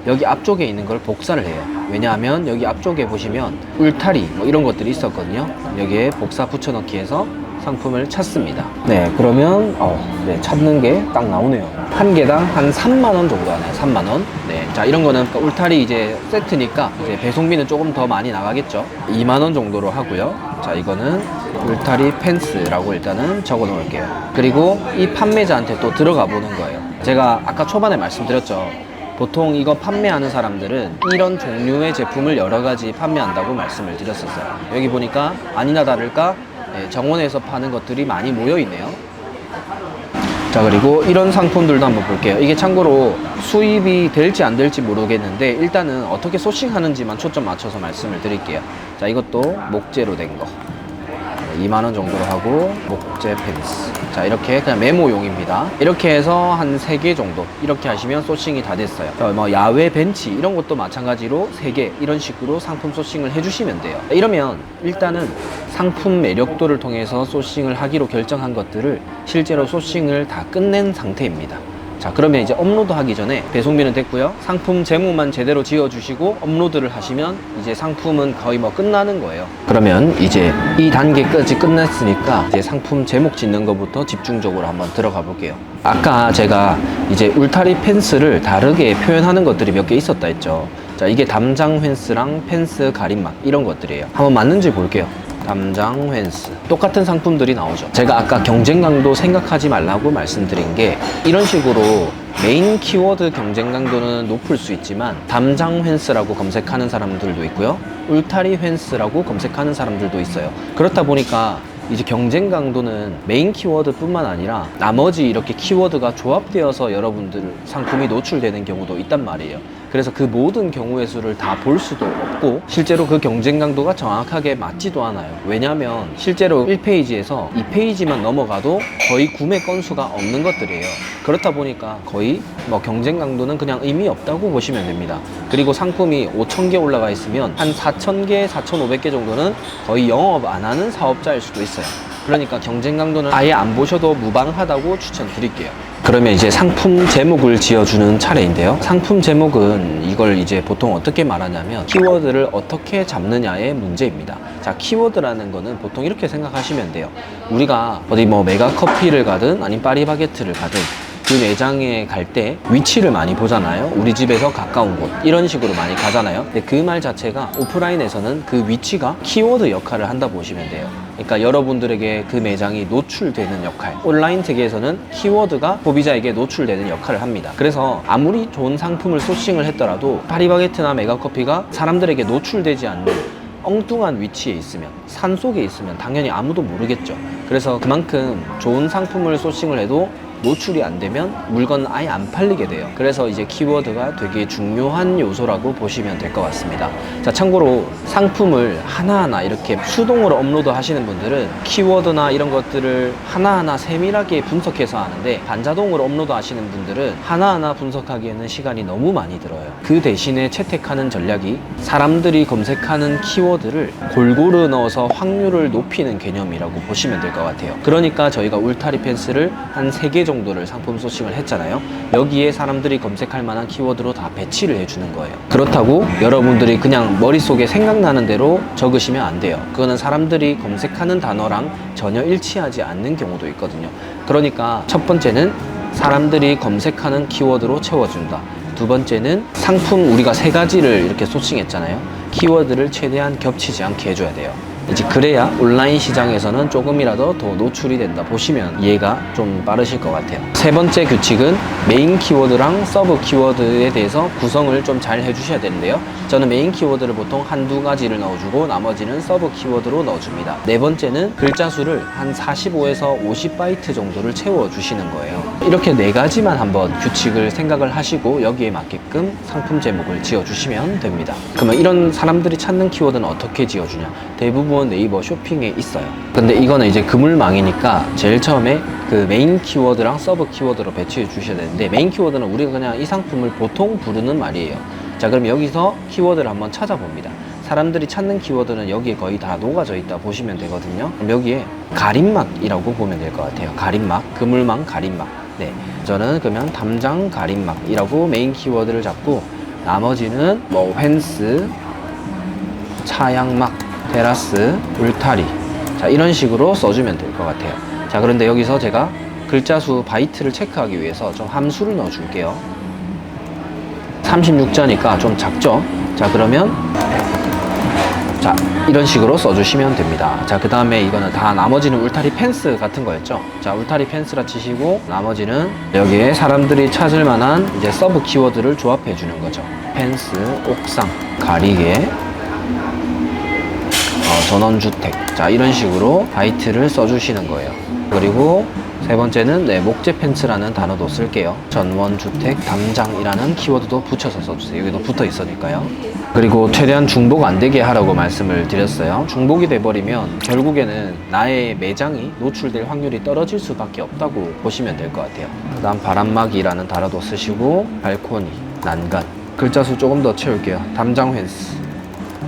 여기 앞쪽에 있는 걸 복사를 해요. 왜냐하면 여기 앞쪽에 보시면 울타리 뭐 이런 것들이 있었거든요. 여기에 복사 붙여넣기 해서 상품을 찾습니다. 네, 그러면 네, 찾는 게 딱 나오네요. 한 개당 한 3만원 정도 하네요. 3만원. 네, 자, 이런 거는 울타리 이제 세트니까 이제 배송비는 조금 더 많이 나가겠죠. 2만원 정도로 하고요. 자, 이거는 울타리 펜스라고 일단은 적어 놓을게요. 그리고 이 판매자한테 또 들어가 보는 거예요. 제가 아까 초반에 말씀드렸죠. 보통 이거 판매하는 사람들은 이런 종류의 제품을 여러 가지 판매한다고 말씀을 드렸었어요. 여기 보니까 아니나 다를까 정원에서 파는 것들이 많이 모여 있네요. 자, 그리고 이런 상품들도 한번 볼게요. 이게 참고로 수입이 될지 안 될지 모르겠는데 일단은 어떻게 소싱하는지만 초점 맞춰서 말씀을 드릴게요. 자, 이것도 목재로 된 거. 2만원 정도로 하고, 목재 펜스. 자, 이렇게 그냥 메모용입니다. 이렇게 해서 한 3개 정도. 이렇게 하시면 소싱이 다 됐어요. 뭐 야외 벤치 이런 것도 마찬가지로 3개 이런 식으로 상품 소싱을 해주시면 돼요. 이러면 일단은 상품 매력도를 통해서 소싱을 하기로 결정한 것들을 실제로 소싱을 다 끝낸 상태입니다. 자, 그러면 이제 업로드 하기 전에 배송비는 됐고요. 상품 제목만 제대로 지어주시고 업로드를 하시면 이제 상품은 거의 뭐 끝나는 거예요. 그러면 이제 이 단계까지 끝났으니까 이제 상품 제목 짓는 것부터 집중적으로 한번 들어가 볼게요. 아까 제가 이제 울타리 펜스를 다르게 표현하는 것들이 몇 개 있었다 했죠. 자, 이게 담장 펜스랑 펜스 가림막 이런 것들이에요. 한번 맞는지 볼게요. 담장 펜스 똑같은 상품들이 나오죠. 제가 아까 경쟁 강도 생각하지 말라고 말씀드린 게 이런 식으로 메인 키워드 경쟁 강도는 높을 수 있지만 담장 펜스라고 검색하는 사람들도 있고요, 울타리 펜스라고 검색하는 사람들도 있어요. 그렇다 보니까 이제 경쟁 강도는 메인 키워드 뿐만 아니라 나머지 이렇게 키워드가 조합되어서 여러분들 상품이 노출되는 경우도 있단 말이에요. 그래서 그 모든 경우의 수를 다 볼 수도 없고 실제로 그 경쟁 강도가 정확하게 맞지도 않아요. 왜냐하면 실제로 1페이지에서 2페이지만 넘어가도 거의 구매 건수가 없는 것들이에요. 그렇다 보니까 거의 뭐 경쟁 강도는 그냥 의미 없다고 보시면 됩니다. 그리고 상품이 5,000개 올라가 있으면 한 4,000개, 4,500개 정도는 거의 영업 안 하는 사업자일 수도 있어요. 그러니까 경쟁 강도는 아예 안 보셔도 무방하다고 추천드릴게요. 그러면 이제 상품 제목을 지어주는 차례인데요. 상품 제목은 이걸 이제 보통 어떻게 말하냐면 키워드를 어떻게 잡느냐의 문제입니다. 자, 키워드라는 거는 보통 이렇게 생각하시면 돼요. 우리가 어디 뭐 메가커피를 가든 아니면 파리바게트를 가든 그 매장에 갈 때 위치를 많이 보잖아요. 우리 집에서 가까운 곳 이런 식으로 많이 가잖아요. 근데 그 말 자체가 오프라인에서는 그 위치가 키워드 역할을 한다 보시면 돼요. 그러니까 여러분들에게 그 매장이 노출되는 역할, 온라인 세계에서는 키워드가 소비자에게 노출되는 역할을 합니다. 그래서 아무리 좋은 상품을 소싱을 했더라도 파리바게트나 메가커피가 사람들에게 노출되지 않는 엉뚱한 위치에 있으면, 산속에 있으면 당연히 아무도 모르겠죠. 그래서 그만큼 좋은 상품을 소싱을 해도 노출이 안 되면 물건은 아예 안 팔리게 돼요. 그래서 이제 키워드가 되게 중요한 요소라고 보시면 될 것 같습니다. 자, 참고로 상품을 하나하나 이렇게 수동으로 업로드 하시는 분들은 키워드나 이런 것들을 하나하나 세밀하게 분석해서 하는데, 반자동으로 업로드 하시는 분들은 하나하나 분석하기에는 시간이 너무 많이 들어요. 그 대신에 채택하는 전략이 사람들이 검색하는 키워드를 골고루 넣어서 확률을 높이는 개념이라고 보시면 될 것 같아요. 그러니까 저희가 울타리 펜스를 한 3개 정도를 상품 소싱을 했잖아요. 여기에 사람들이 검색할 만한 키워드로 다 배치를 해주는 거예요. 그렇다고 여러분들이 그냥 머릿속에 생각나는 대로 적으시면 안 돼요. 그거는 사람들이 검색하는 단어랑 전혀 일치하지 않는 경우도 있거든요. 그러니까 첫 번째는 사람들이 검색하는 키워드로 채워준다. 두 번째는 상품 우리가 3가지를 이렇게 소싱했잖아요. 키워드를 최대한 겹치지 않게 해줘야 돼요. 이제 그래야 온라인 시장에서는 조금이라도 더 노출이 된다 보시면 이해가 좀 빠르실 것 같아요. 세 번째 규칙은 메인 키워드랑 서브 키워드에 대해서 구성을 좀 잘 해주셔야 되는데요. 저는 메인 키워드를 보통 한두 가지를 넣어주고 나머지는 서브 키워드로 넣어줍니다. 네 번째는 글자 수를 한 45에서 50바이트 정도를 채워주시는 거예요. 이렇게 4가지만 한번 규칙을 생각을 하시고 여기에 맞게끔 상품 제목을 지어주시면 됩니다. 그러면 이런 사람들이 찾는 키워드는 어떻게 지어주냐? 대부분 네이버 쇼핑에 있어요. 근데 이거는 이제 그물망이니까 제일 처음에 그 메인 키워드랑 서브 키워드로 배치해 주셔야 되는데, 메인 키워드는 우리가 그냥 이 상품을 보통 부르는 말이에요. 자, 그럼 여기서 키워드를 한번 찾아봅니다. 사람들이 찾는 키워드는 여기에 거의 다 녹아져 있다 보시면 되거든요. 그럼 여기에 가림막이라고 보면 될 것 같아요. 가림막, 그물망 가림막. 네, 저는 그러면 담장 가림막이라고 메인 키워드를 잡고 나머지는 뭐 펜스, 차양막, 테라스, 울타리, 자 이런 식으로 써주면 될 것 같아요. 자, 그런데 여기서 제가 글자 수 바이트를 체크하기 위해서 좀 함수를 넣어 줄게요. 36자니까 좀 작죠? 자, 그러면 자 이런 식으로 써주시면 됩니다. 자, 그 다음에 이거는 다 나머지는 울타리 펜스 같은 거였죠. 자, 울타리 펜스라 치시고 나머지는 여기에 사람들이 찾을 만한 이제 서브 키워드를 조합해 주는 거죠. 펜스, 옥상, 가리개, 전원주택, 자 이런 식으로 바이트를 써주시는 거예요. 그리고 세 번째는 네, 목재 펜츠라는 단어도 쓸게요. 전원주택 담장이라는 키워드도 붙여서 써주세요. 여기도 붙어 있으니까요. 그리고 최대한 중복 안 되게 하라고 말씀을 드렸어요. 중복이 돼버리면 결국에는 나의 매장이 노출될 확률이 떨어질 수밖에 없다고 보시면 될 것 같아요. 그 다음 바람막이라는 단어도 쓰시고 발코니, 난간, 글자 수 조금 더 채울게요. 담장 펜스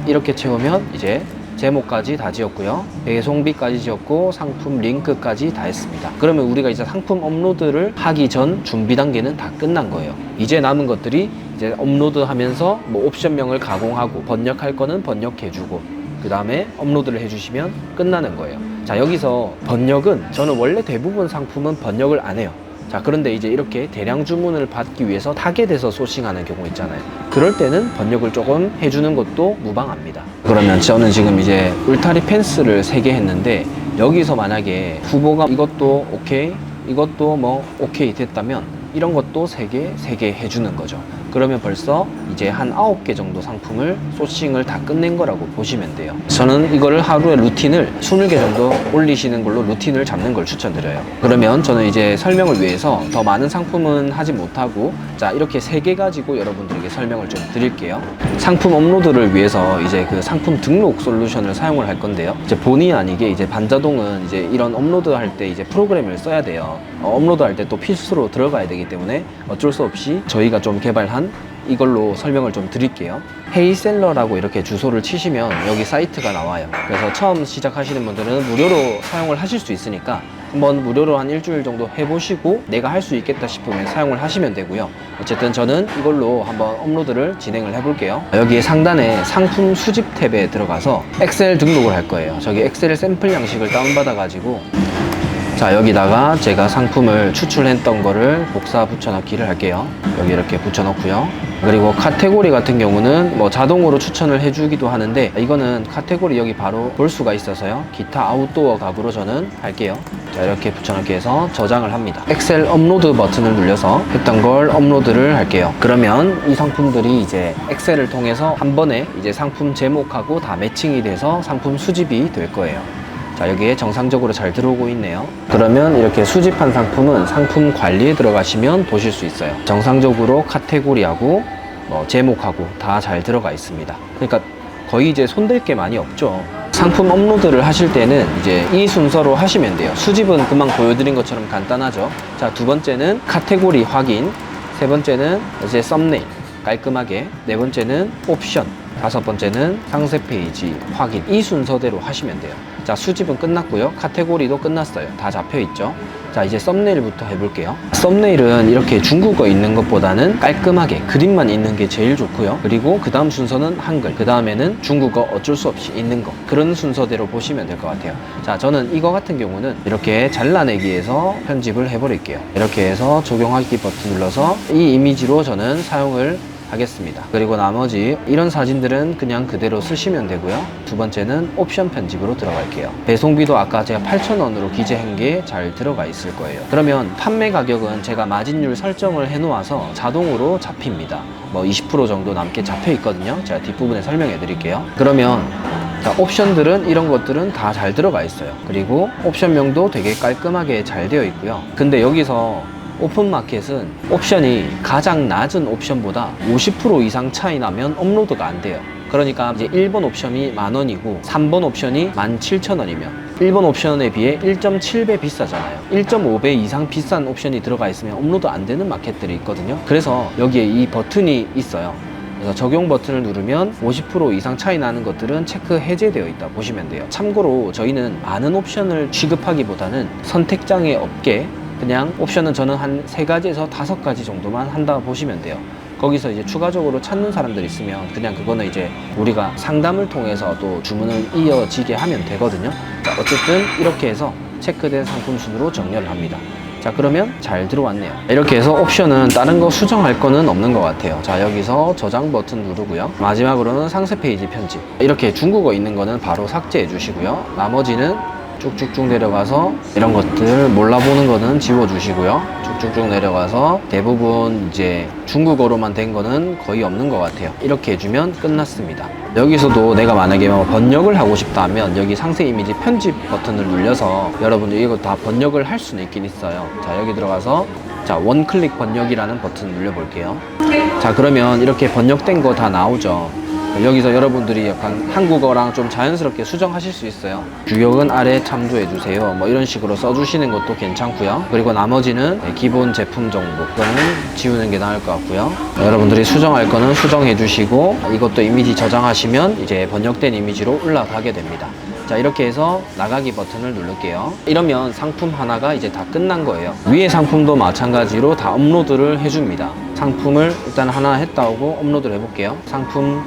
이렇게 채우면 이제 제목까지 다 지었고요. 배송비까지 지었고 상품 링크까지 다 했습니다. 그러면 우리가 이제 상품 업로드를 하기 전 준비 단계는 다 끝난 거예요. 이제 남은 것들이 이제 업로드 하면서 뭐 옵션명을 가공하고 번역할 거는 번역해주고 그 다음에 업로드를 해주시면 끝나는 거예요. 자, 여기서 번역은 저는 원래 대부분 상품은 번역을 안 해요. 자, 그런데 이제 이렇게 대량 주문을 받기 위해서 타겟에서 소싱하는 경우 있잖아요. 그럴 때는 번역을 조금 해주는 것도 무방합니다. 그러면 저는 지금 이제 울타리 펜스를 3개 했는데 여기서 만약에 후보가 이것도 오케이, 이것도 뭐 오케이 됐다면 이런 것도 3개 해주는 거죠. 그러면 벌써 이제 한 9개 정도 상품을 소싱을 다 끝낸 거라고 보시면 돼요. 저는 이거를 하루에 루틴을 20개 정도 올리시는 걸로 루틴을 잡는 걸 추천드려요. 그러면 저는 이제 설명을 위해서 더 많은 상품은 하지 못하고 자, 이렇게 3개 가지고 여러분들에게 설명을 좀 드릴게요. 상품 업로드를 위해서 이제 그 상품 등록 솔루션을 사용을 할 건데요. 이제 본의 아니게 이제 반자동은 이제 이런 업로드 할 때 이제 프로그램을 써야 돼요. 업로드 할 때 또 필수로 들어가야 되기 때문에 어쩔 수 없이 저희가 좀 개발한 이걸로 설명을 좀 드릴게요. 헤이셀러라고 이렇게 주소를 치시면 여기 사이트가 나와요. 그래서 처음 시작하시는 분들은 무료로 사용을 하실 수 있으니까 한번 무료로 한 일주일 정도 해보시고 내가 할 수 있겠다 싶으면 사용을 하시면 되고요. 어쨌든 저는 이걸로 한번 업로드를 진행을 해볼게요. 여기 상단에 상품 수집 탭에 들어가서 엑셀 등록을 할 거예요. 저기 엑셀 샘플 양식을 다운받아 가지고 자, 여기다가 제가 상품을 추출했던 거를 복사 붙여넣기를 할게요. 여기 이렇게 붙여넣고요. 그리고 카테고리 같은 경우는 뭐 자동으로 추천을 해주기도 하는데 이거는 카테고리 여기 바로 볼 수가 있어서요. 기타 아웃도어 가구로 저는 할게요. 자, 이렇게 붙여넣기 해서 저장을 합니다. 엑셀 업로드 버튼을 눌려서 했던 걸 업로드를 할게요. 그러면 이 상품들이 이제 엑셀을 통해서 한 번에 이제 상품 제목하고 다 매칭이 돼서 상품 수집이 될 거예요. 자, 여기에 정상적으로 잘 들어오고 있네요. 그러면 이렇게 수집한 상품은 상품 관리에 들어가시면 보실 수 있어요. 정상적으로 카테고리하고 뭐 제목하고 다 잘 들어가 있습니다. 그러니까 거의 이제 손댈 게 많이 없죠. 상품 업로드를 하실 때는 이제 이 순서로 하시면 돼요. 수집은 금방 보여드린 것처럼 간단하죠. 자, 두 번째는 카테고리 확인, 세 번째는 이제 썸네일 깔끔하게, 네 번째는 옵션, 다섯 번째는 상세 페이지 확인. 이 순서대로 하시면 돼요. 자, 수집은 끝났고요. 카테고리도 끝났어요. 다 잡혀 있죠. 자, 이제 썸네일부터 해볼게요. 썸네일은 이렇게 중국어 있는 것보다는 깔끔하게 그림만 있는 게 제일 좋고요. 그리고 그 다음 순서는 한글, 그 다음에는 중국어 어쩔 수 없이 있는 거, 그런 순서대로 보시면 될 것 같아요. 자, 저는 이거 같은 경우는 이렇게 잘라내기에서 편집을 해버릴게요. 이렇게 해서 적용하기 버튼 눌러서 이 이미지로 저는 사용을 하겠습니다. 그리고 나머지 이런 사진들은 그냥 그대로 쓰시면 되고요. 두 번째는 옵션 편집으로 들어갈게요. 배송비도 아까 제가 8,000원으로 기재한 게 잘 들어가 있을 거예요. 그러면 판매 가격은 제가 마진율 설정을 해 놓아서 자동으로 잡힙니다. 뭐 20% 정도 남게 잡혀 있거든요. 제가 뒷부분에 설명해 드릴게요. 그러면 자, 옵션들은 이런 것들은 다 잘 들어가 있어요. 그리고 옵션명도 되게 깔끔하게 잘 되어 있고요. 근데 여기서 오픈마켓은 옵션이 가장 낮은 옵션보다 50% 이상 차이 나면 업로드가 안 돼요. 그러니까 이제 1번 옵션이 10,000원이고 3번 옵션이 17,000원이면 1번 옵션에 비해 1.7배 비싸잖아요. 1.5배 이상 비싼 옵션이 들어가 있으면 업로드 안 되는 마켓들이 있거든요. 그래서 여기에 이 버튼이 있어요. 그래서 적용 버튼을 누르면 50% 이상 차이 나는 것들은 체크 해제되어 있다 보시면 돼요. 참고로 저희는 많은 옵션을 취급하기보다는 선택장애 없게 그냥 옵션은 저는 한 3가지에서 5가지 정도만 한다 보시면 돼요. 거기서 이제 추가적으로 찾는 사람들 있으면 그냥 그거는 이제 우리가 상담을 통해서 또 주문을 이어지게 하면 되거든요. 자, 어쨌든 이렇게 해서 체크된 상품 순으로 정렬을 합니다. 자, 그러면 잘 들어왔네요. 이렇게 해서 옵션은 다른 거 수정할 거는 없는 것 같아요. 자, 여기서 저장 버튼 누르고요. 마지막으로는 상세 페이지 편집. 이렇게 중국어 있는 거는 바로 삭제해 주시고요. 나머지는 쭉쭉쭉 내려가서 이런 것들 몰라보는 거는 지워주시고요. 쭉쭉쭉 내려가서 대부분 이제 중국어로만 된 거는 거의 없는 것 같아요. 이렇게 해주면 끝났습니다. 여기서도 내가 만약에 뭐 번역을 하고 싶다 하면 여기 상세 이미지 편집 버튼을 눌려서 여러분들 이거 다 번역을 할 수는 있긴 있어요. 자, 여기 들어가서 자, 원클릭 번역이라는 버튼을 눌러볼게요. 자, 그러면 이렇게 번역된 거 다 나오죠. 여기서 여러분들이 약간 한국어랑 좀 자연스럽게 수정하실 수 있어요. 주역은 아래 참조해주세요. 뭐 이런 식으로 써주시는 것도 괜찮고요. 그리고 나머지는 기본 제품 정보, 이거는 지우는 게 나을 것 같고요. 여러분들이 수정할 거는 수정해주시고 이것도 이미지 저장하시면 이제 번역된 이미지로 올라가게 됩니다. 자, 이렇게 해서 나가기 버튼을 누를게요. 이러면 상품 하나가 이제 다 끝난 거예요. 위에 상품도 마찬가지로 다 업로드를 해줍니다. 상품을 일단 하나 했다고 업로드를 해볼게요. 상품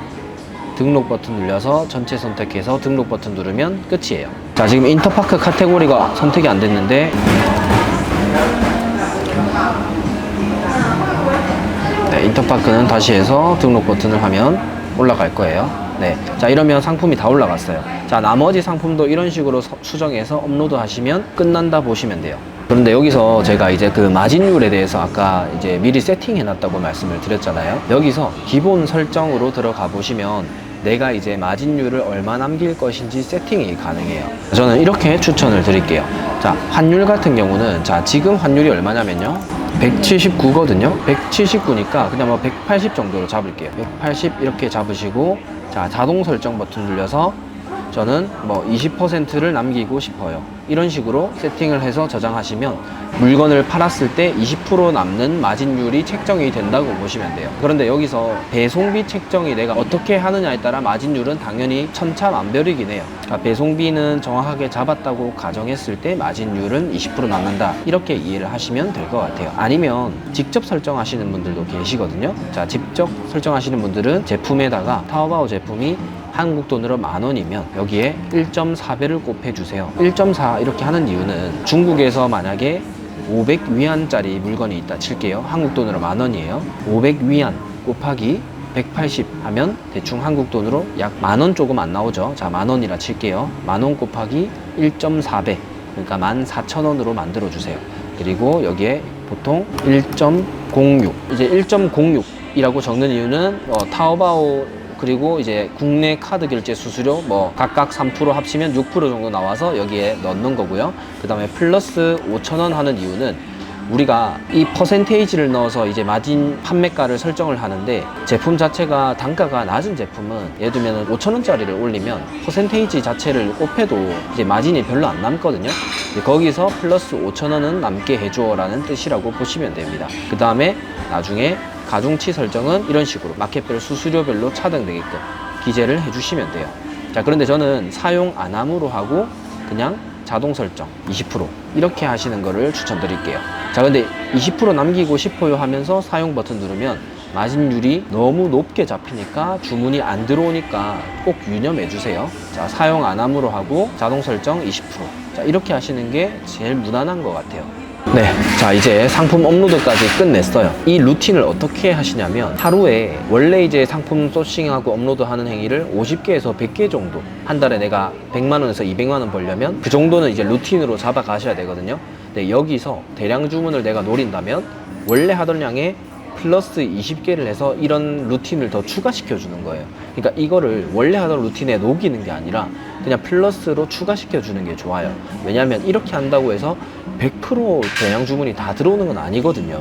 등록 버튼 눌려서 전체 선택해서 등록 버튼 누르면 끝이에요. 자, 지금 인터파크 카테고리가 선택이 안 됐는데 네, 인터파크는 다시 해서 등록 버튼을 하면 올라갈 거예요. 네, 자, 이러면 상품이 다 올라갔어요. 자, 나머지 상품도 이런 식으로 수정해서 업로드 하시면 끝난다 보시면 돼요. 그런데 여기서 제가 이제 그 마진율에 대해서 아까 이제 미리 세팅해 놨다고 말씀을 드렸잖아요. 여기서 기본 설정으로 들어가 보시면 내가 이제 마진율을 얼마 남길 것인지 세팅이 가능해요. 저는 이렇게 추천을 드릴게요. 자, 환율 같은 경우는 자, 지금 환율이 얼마냐면요, 179거든요 179니까 그냥 뭐 180 정도로 잡을게요. 180 이렇게 잡으시고, 자, 자동 설정 버튼 눌려서 저는 뭐 20%를 남기고 싶어요. 이런 식으로 세팅을 해서 저장하시면 물건을 팔았을 때 20% 남는 마진율이 책정이 된다고 보시면 돼요. 그런데 여기서 배송비 책정이 내가 어떻게 하느냐에 따라 마진율은 당연히 천차만별이긴 해요. 그러니까 배송비는 정확하게 잡았다고 가정했을 때 마진율은 20% 남는다, 이렇게 이해를 하시면 될 것 같아요. 아니면 직접 설정하시는 분들도 계시거든요. 자, 직접 설정하시는 분들은 제품에다가 타오바오 제품이 한국 돈으로 10,000원이면 여기에 1.4배를 곱해주세요. 1.4 이렇게 하는 이유는 중국에서 만약에 500위안짜리 물건이 있다 칠게요. 한국 돈으로 10,000원이에요. 500위안 곱하기 180 하면 대충 한국 돈으로 약 10,000원 조금 안 나오죠. 자, 10,000원이라 칠게요. 10,000원 곱하기 1.4배, 그러니까 14,000원으로 만들어 주세요. 그리고 여기에 보통 1.06, 이제 1.06이라고 적는 이유는 타오바오 그리고 이제 국내 카드 결제 수수료 뭐 각각 3% 합치면 6% 정도 나와서 여기에 넣는 거고요. 그 다음에 플러스 5,000원 하는 이유는 우리가 이 퍼센테이지를 넣어서 이제 마진 판매가를 설정을 하는데, 제품 자체가 단가가 낮은 제품은 예를 들면 5,000원짜리를 올리면 퍼센테이지 자체를 곱해도 이제 마진이 별로 안 남거든요. 거기서 플러스 5,000원은 남게 해줘 라는 뜻이라고 보시면 됩니다. 그 다음에 나중에 가중치 설정은 이런 식으로 마켓별 수수료별로 차등되게끔 기재를 해주시면 돼요. 자, 그런데 저는 사용 안 함으로 하고 그냥 자동 설정 20% 이렇게 하시는 거를 추천드릴게요. 자, 근데 20% 남기고 싶어요 하면서 사용 버튼 누르면 마진율이 너무 높게 잡히니까 주문이 안 들어오니까 꼭 유념해 주세요. 자, 사용 안 함으로 하고 자동 설정 20%. 자, 이렇게 하시는 게 제일 무난한 것 같아요. 네, 자, 이제 상품 업로드까지 끝냈어요. 이 루틴을 어떻게 하시냐면 하루에 원래 이제 상품 소싱하고 업로드하는 행위를 50개에서 100개 정도, 한 달에 내가 100만원에서 200만원 벌려면 그 정도는 이제 루틴으로 잡아 가셔야 되거든요. 근데 여기서 대량 주문을 내가 노린다면 원래 하던 양에 플러스 20개를 해서 이런 루틴을 더 추가시켜 주는 거예요. 그러니까 이거를 원래 하던 루틴에 녹이는 게 아니라 그냥 플러스로 추가시켜 주는 게 좋아요. 왜냐하면 이렇게 한다고 해서 100% 대량 주문이 다 들어오는 건 아니거든요.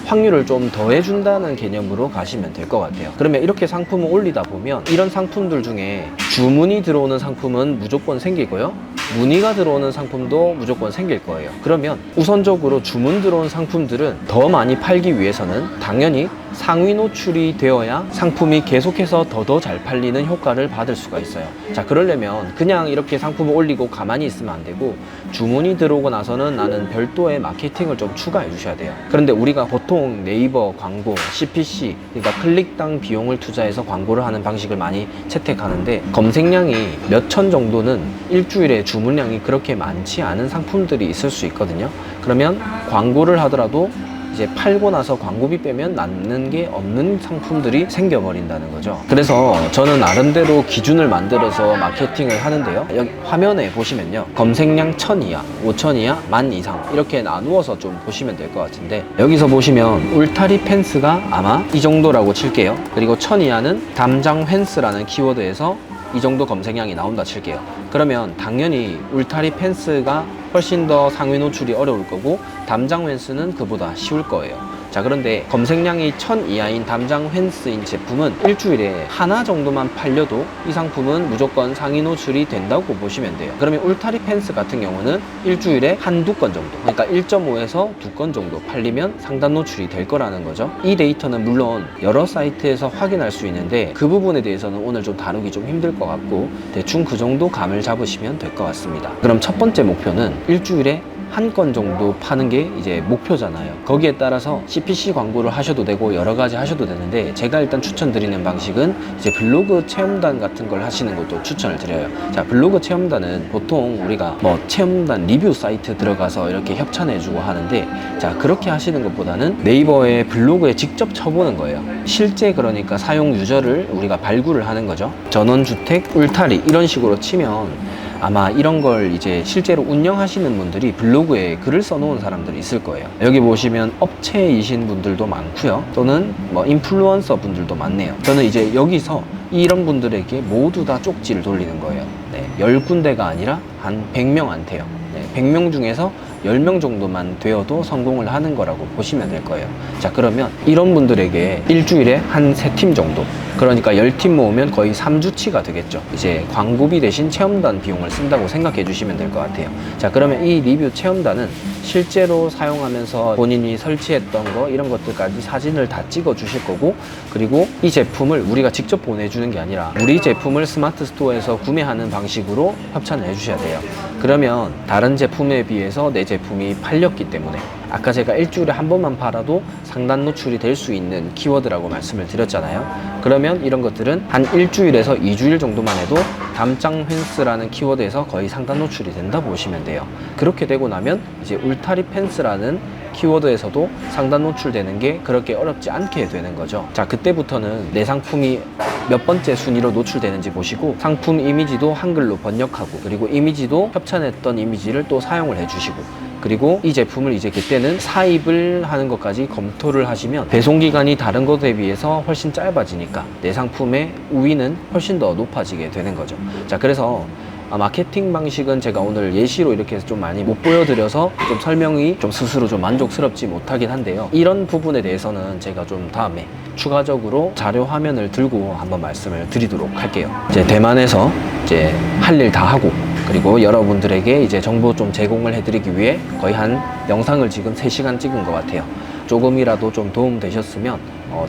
확률을 좀 더해준다는 개념으로 가시면 될 것 같아요. 그러면 이렇게 상품을 올리다 보면 이런 상품들 중에 주문이 들어오는 상품은 무조건 생기고요, 문의가 들어오는 상품도 무조건 생길 거예요. 그러면 우선적으로 주문 들어온 상품들은 더 많이 팔기 위해서는 당연히 상위 노출이 되어야 상품이 계속해서 더 잘 팔리는 효과를 받을 수가 있어요. 자, 그러려면 그냥 이렇게 상품을 올리고 가만히 있으면 안 되고 주문이 들어오고 나서는 나는 별도의 마케팅을 좀 추가해 주셔야 돼요. 그런데 우리가 보통 네이버 광고, CPC, 그러니까 클릭당 비용을 투자해서 광고를 하는 방식을 많이 채택하는데 검색량이 몇천 정도는 일주일에 주문량이 그렇게 많지 않은 상품들이 있을 수 있거든요. 그러면 광고를 하더라도 이제 팔고 나서 광고비 빼면 남는 게 없는 상품들이 생겨버린다는 거죠. 그래서 저는 나름대로 기준을 만들어서 마케팅을 하는데요. 여기 화면에 보시면요, 검색량 1000 이하, 5000 이하, 10,000 이상 이렇게 나누어서 좀 보시면 될 것 같은데, 여기서 보시면 울타리 펜스가 아마 이 정도라고 칠게요. 그리고 1000 이하는 담장 펜스라는 키워드에서 이 정도 검색량이 나온다 칠게요. 그러면 당연히 울타리 펜스가 훨씬 더 상위 노출이 어려울 거고, 담장 펜스는 그보다 쉬울 거예요. 자, 그런데 검색량이 1000 이하인 담장 펜스인 제품은 일주일에 하나 정도만 팔려도 이 상품은 무조건 상위 노출이 된다고 보시면 돼요. 그러면 울타리 펜스 같은 경우는 일주일에 한두 건 정도, 그러니까 1.5에서 2건 정도 팔리면 상단 노출이 될 거라는 거죠. 이 데이터는 물론 여러 사이트에서 확인할 수 있는데 그 부분에 대해서는 오늘 좀 다루기 좀 힘들 것 같고, 대충 그 정도 감을 잡으시면 될 것 같습니다. 그럼 첫 번째 목표는 일주일에 한 건 정도 파는 게 이제 목표잖아요. 거기에 따라서 CPC 광고를 하셔도 되고 여러 가지 하셔도 되는데, 제가 일단 추천드리는 방식은 이제 블로그 체험단 같은 걸 하시는 것도 추천을 드려요. 자, 블로그 체험단은 보통 우리가 뭐 체험단 리뷰 사이트 들어가서 이렇게 협찬해주고 하는데, 자, 그렇게 하시는 것보다는 네이버에 블로그에 직접 쳐보는 거예요. 실제 그러니까 사용 유저를 우리가 발굴을 하는 거죠. 전원주택 울타리 이런 식으로 치면 아마 이런 걸 이제 실제로 운영하시는 분들이 블로그에 글을 써놓은 사람들이 있을 거예요. 여기 보시면 업체이신 분들도 많고요, 또는 뭐 인플루언서 분들도 많네요. 저는 이제 여기서 이런 분들에게 모두 다 쪽지를 돌리는 거예요. 네, 10군데가 아니라 한 100명한테요. 네, 100명 중에서 10명 정도만 되어도 성공을 하는 거라고 보시면 될 거예요. 자, 그러면 이런 분들에게 일주일에 한 3팀 정도, 그러니까 10팀 모으면 거의 3주치가 되겠죠. 이제 광고비 대신 체험단 비용을 쓴다고 생각해 주시면 될 것 같아요. 자, 그러면 이 리뷰 체험단은 실제로 사용하면서 본인이 설치했던 거 이런 것들까지 사진을 다 찍어 주실 거고, 그리고 이 제품을 우리가 직접 보내주는 게 아니라 우리 제품을 스마트 스토어에서 구매하는 방식으로 협찬을 해주셔야 돼요. 그러면 다른 제품에 비해서 내 제품이 팔렸기 때문에, 아까 제가 일주일에 한 번만 팔아도 상단 노출이 될 수 있는 키워드라고 말씀을 드렸잖아요. 그러면 이런 것들은 한 일주일에서 2주일 정도만 해도 담장 펜스라는 키워드에서 거의 상단 노출이 된다 보시면 돼요. 그렇게 되고 나면 이제 울타리 펜스라는 키워드에서도 상단 노출되는 게 그렇게 어렵지 않게 되는 거죠. 자, 그때부터는 내 상품이 몇 번째 순위로 노출되는지 보시고, 상품 이미지도 한글로 번역하고, 그리고 이미지도 협찬했던 이미지를 또 사용을 해주시고, 그리고 이 제품을 이제 그때는 사입을 하는 것까지 검토를 하시면 배송기간이 다른 것에 비해서 훨씬 짧아지니까 내 상품의 우위는 훨씬 더 높아지게 되는 거죠. 자, 그래서 마케팅 방식은 제가 오늘 예시로 이렇게 해서 좀 많이 못 보여드려서 좀 설명이 좀 스스로 좀 만족스럽지 못하긴 한데요. 이런 부분에 대해서는 제가 좀 다음에 추가적으로 자료 화면을 들고 한번 말씀을 드리도록 할게요. 이제 대만에서 이제 할 일 다 하고, 그리고 여러분들에게 이제 정보 좀 제공을 해드리기 위해 거의 한 영상을 지금 3시간 찍은 것 같아요. 조금이라도 좀 도움 되셨으면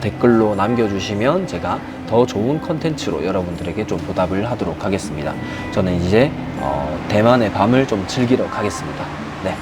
댓글로 남겨주시면 제가 더 좋은 컨텐츠로 여러분들에게 좀 보답을 하도록 하겠습니다. 저는 이제 대만의 밤을 좀 즐기러 가겠습니다. 네.